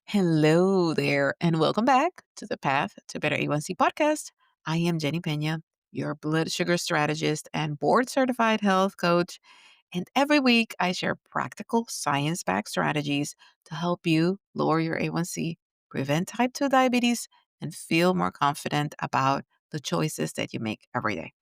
Hello there, and welcome back to the Path to Better A1C podcast. I am Jenny Peña, your blood sugar strategist and board certified health coach. And every week, I share practical science backed strategies to help you lower your A1C, prevent type 2 diabetes, and feel more confident about the choices that you make every day.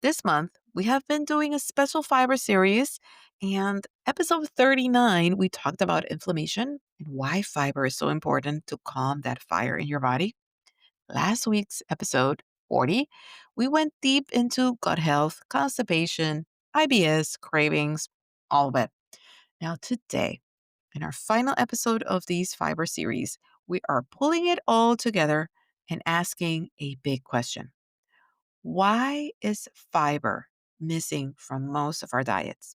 This month, we have been doing a special fiber series, and episode 39, we talked about inflammation and why fiber is so important to calm that fire in your body. Last week's episode 40, we went deep into gut health, constipation, IBS, cravings, all of it. Now, today, in our final episode of these fiber series, we are pulling it all together and asking a big question. Why is fiber missing from most of our diets?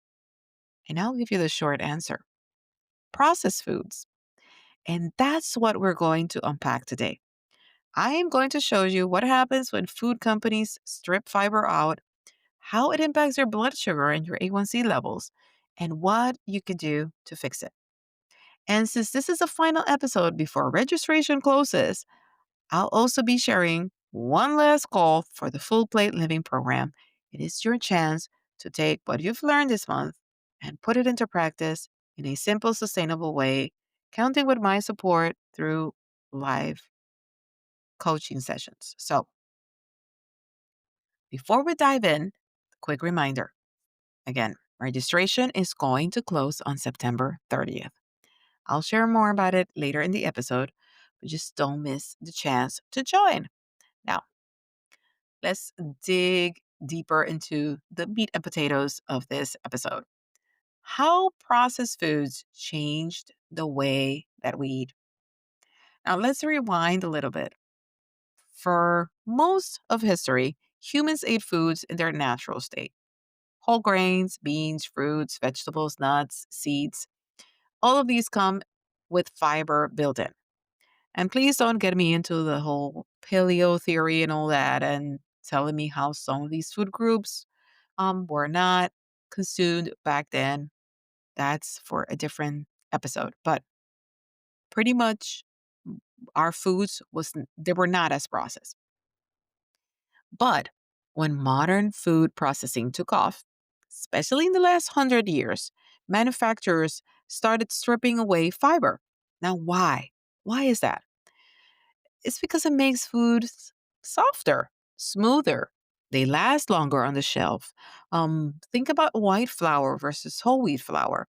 And I'll give you the short answer: processed foods. And that's what we're going to unpack today. I am going to show you what happens when food companies strip fiber out, how it impacts your blood sugar and your A1C levels, and what you can do to fix it. And since this is the final episode before registration closes, I'll also be sharing one last call for the Full Plate Living program. It is your chance to take what you've learned this month and put it into practice in a simple, sustainable way, counting with my support through live coaching sessions. So, before we dive in, quick reminder again, registration is going to close on September 30th. I'll share more about it later in the episode, but just don't miss the chance to join. Now, let's dig deeper into the meat and potatoes of this episode. How processed foods changed the way that we eat. Now, let's rewind a little bit. For most of history, humans ate foods in their natural state: whole grains, beans, fruits, vegetables, nuts, seeds. All of these come with fiber built in. And please don't get me into the whole paleo theory and all that and telling me how some of these food groups were not consumed back then. That's for a different episode. But pretty much our foods they were not as processed. But when modern food processing took off, especially in the last 100 years, manufacturers started stripping away fiber. Now, why? Why is that? It's because it makes foods softer, smoother. They last longer on the shelf. Think about white flour versus whole wheat flour.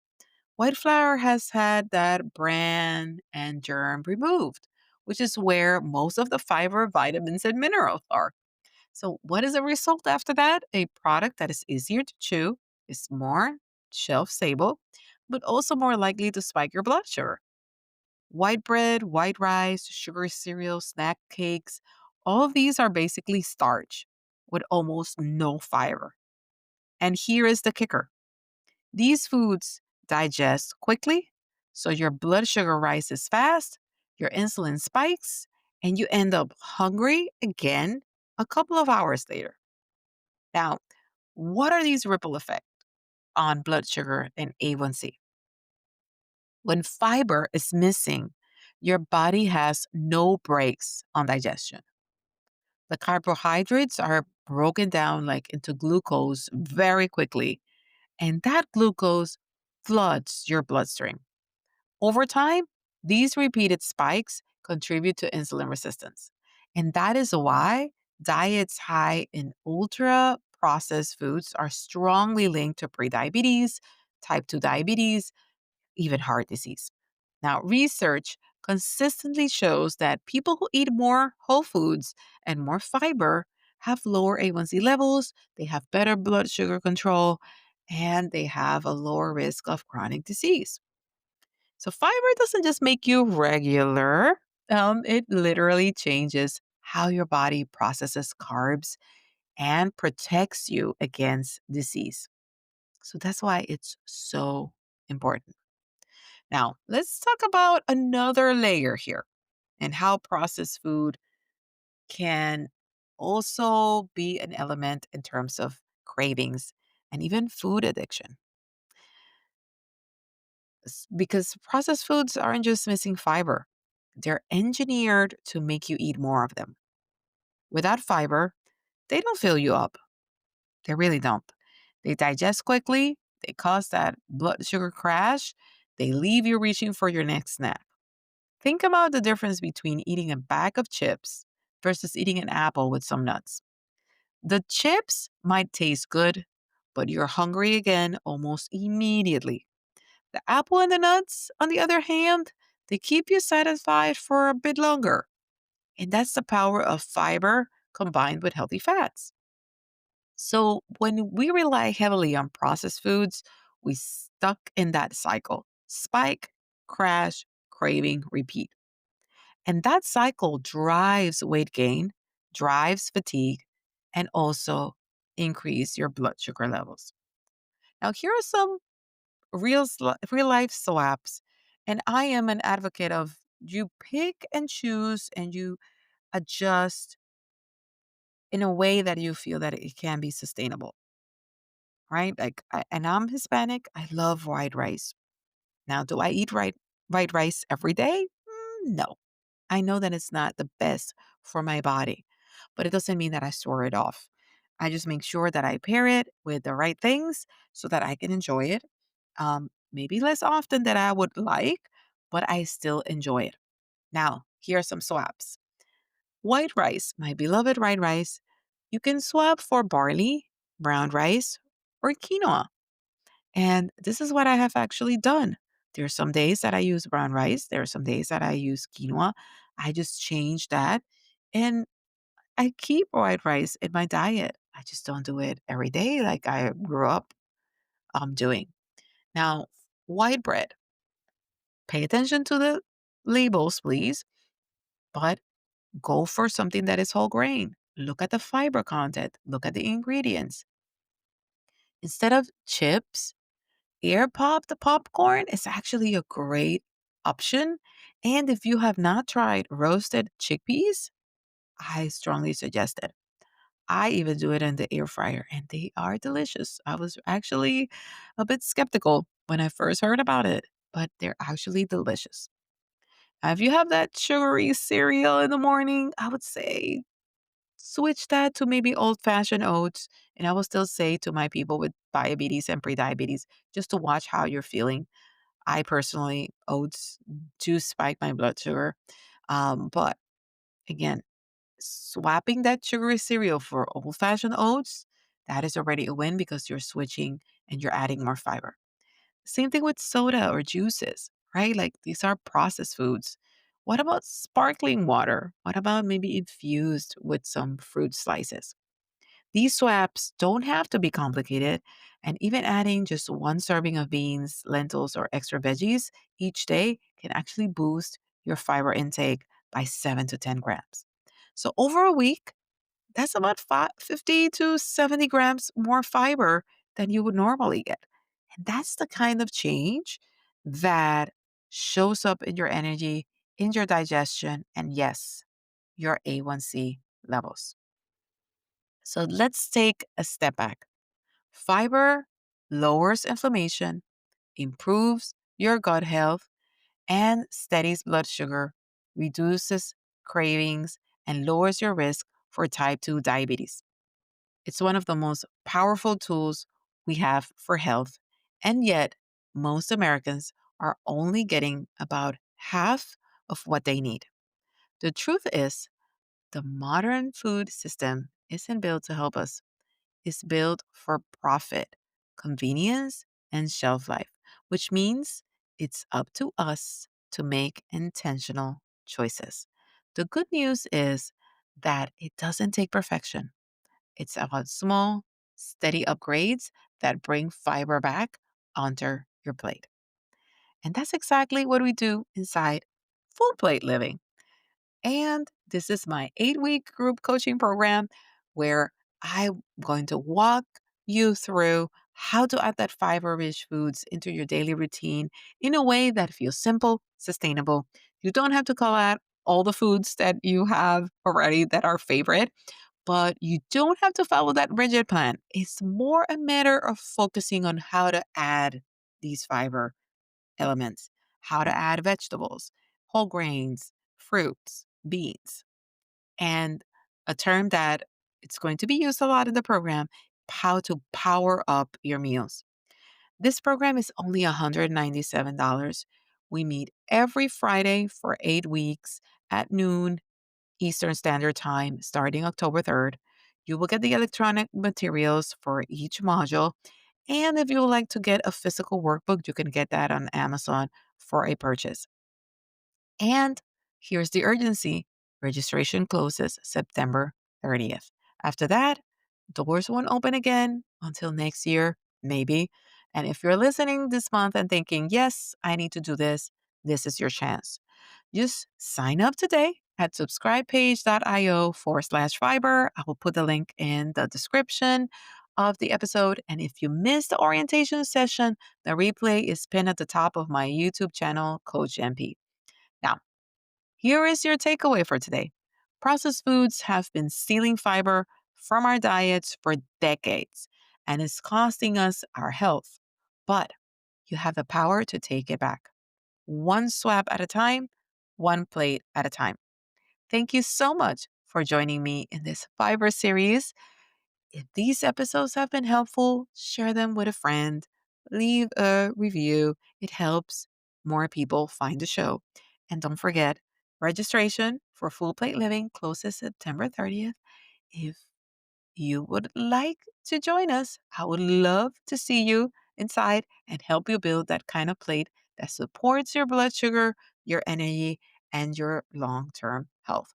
White flour has had that bran and germ removed, which is where most of the fiber, vitamins, and minerals are. So, what is the result after that? A product that is easier to chew, is more shelf stable, but also more likely to spike your blood sugar. White bread, white rice, sugar cereal, snack cakes, all of these are basically starch with almost no fiber. And here is the kicker: these foods digest quickly, so your blood sugar rises fast, your insulin spikes, and you end up hungry again a couple of hours later. Now, what are these ripple effects on blood sugar and A1C? When fiber is missing, your body has no brakes on digestion. The carbohydrates are broken down like into glucose very quickly, and that glucose floods your bloodstream. Over time, these repeated spikes contribute to insulin resistance. And that is why diets high in ultra processed foods are strongly linked to prediabetes, type 2 diabetes, even heart disease. Now, research consistently shows that people who eat more whole foods and more fiber have lower A1C levels, they have better blood sugar control, and they have a lower risk of chronic disease. So, fiber doesn't just make you regular, it literally changes how your body processes carbs and protects you against disease. So, that's why it's so important. Now, let's talk about another layer here and how processed food can also be an element in terms of cravings and even food addiction. Because processed foods aren't just missing fiber, They're engineered to make you eat more of them. Without fiber, they don't fill you up. They really don't. They digest quickly, they cause that blood sugar crash, they leave you reaching for your next snack. Think about the difference between eating a bag of chips versus eating an apple with some nuts. The chips might taste good, but you're hungry again almost immediately. The apple and the nuts, on the other hand, they keep you satisfied for a bit longer. And that's the power of fiber combined with healthy fats. So when we rely heavily on processed foods, we stuck in that cycle. Spike, crash, craving, repeat. And that cycle drives weight gain, drives fatigue, and also increase your blood sugar levels. Now, here are some real life swaps. And I am an advocate of you pick and choose and you adjust in a way that you feel that it can be sustainable, right? And I'm Hispanic. I love white rice. Now, do I eat white rice every day? No. I know that it's not the best for my body, but it doesn't mean that I store it off. I just make sure that I pair it with the right things so that I can enjoy it. Maybe less often than I would like, but I still enjoy it. Now, here are some swaps. White rice, my beloved white rice, you can swap for barley, brown rice, or quinoa. And this is what I have actually done. There are some days that I use brown rice. There are some days that I use quinoa. I just change that. And I keep white rice in my diet. I just don't do it every day like I grew up doing. Now, white bread. Pay attention to the labels, please, but go for something that is whole grain. Look at the fiber content. Look at the ingredients. Instead of chips, air popped popcorn is actually a great option. And if you have not tried roasted chickpeas, I strongly suggest it. I even do it in the air fryer and they are delicious. I was actually a bit skeptical when I first heard about it, but they're actually delicious. If you have that sugary cereal in the morning, I would say switch that to maybe old fashioned oats. And I will still say to my people with diabetes and prediabetes, just to watch how you're feeling. I personally, oats do spike my blood sugar. But again, swapping that sugary cereal for old fashioned oats, that is already a win because you're switching and you're adding more fiber. Same thing with soda or juices, right? Like these are processed foods. What about sparkling water? What about maybe infused with some fruit slices? These swaps don't have to be complicated, and even adding just one serving of beans, lentils, or extra veggies each day can actually boost your fiber intake by 7 to 10 grams. So, over a week, that's about 50 to 70 grams more fiber than you would normally get. And that's the kind of change that shows up in your energy, in your digestion, and yes, your A1C levels. So let's take a step back. Fiber lowers inflammation, improves your gut health, and steadies blood sugar, reduces cravings, and lowers your risk for type 2 diabetes. It's one of the most powerful tools we have for health, and yet most Americans are only getting about half of what they need. The truth is, the modern food system isn't built to help us. It's built for profit, convenience, and shelf life, which means it's up to us to make intentional choices. The good news is that it doesn't take perfection. It's about small, steady upgrades that bring fiber back onto your plate. And that's exactly what we do inside Full Plate Living. And this is my 8-week group coaching program where I'm going to walk you through how to add that fiber rich foods into your daily routine in a way that feels simple, sustainable. You don't have to call out all the foods that you have already that are favorite, but you don't have to follow that rigid plan. It's more a matter of focusing on how to add these fiber elements, how to add vegetables, whole grains, fruits, beans, and a term that it's going to be used a lot in the program, how to power up your meals. This program is only $197. We meet every Friday for 8 weeks at noon Eastern Standard Time starting October 3rd. You will get the electronic materials for each module. And if you would like to get a physical workbook, you can get that on Amazon for a purchase. And here's the urgency: registration closes September 30th. After that, doors won't open again until next year, maybe. And if you're listening this month and thinking, yes, I need to do this is your chance. Just sign up today at subscribepage.io/fiber. I will put the link in the description of the episode. And if you missed the orientation session, the replay is pinned at the top of my YouTube channel, Coach MP. Now, here is your takeaway for today. Processed foods have been stealing fiber from our diets for decades, and it's costing us our health. But you have the power to take it back. One swap at a time, one plate at a time. Thank you so much for joining me in this fiber series. If these episodes have been helpful, share them with a friend, leave a review. It helps more people find the show. And don't forget, registration for Full Plate Living closes September 30th. If you would like to join us, I would love to see you inside and help you build that kind of plate that supports your blood sugar, your energy, and your long term health.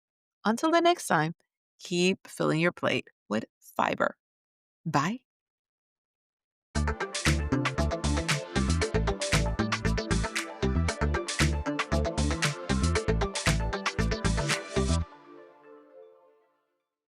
Until the next time, keep filling your plate with fiber. Bye.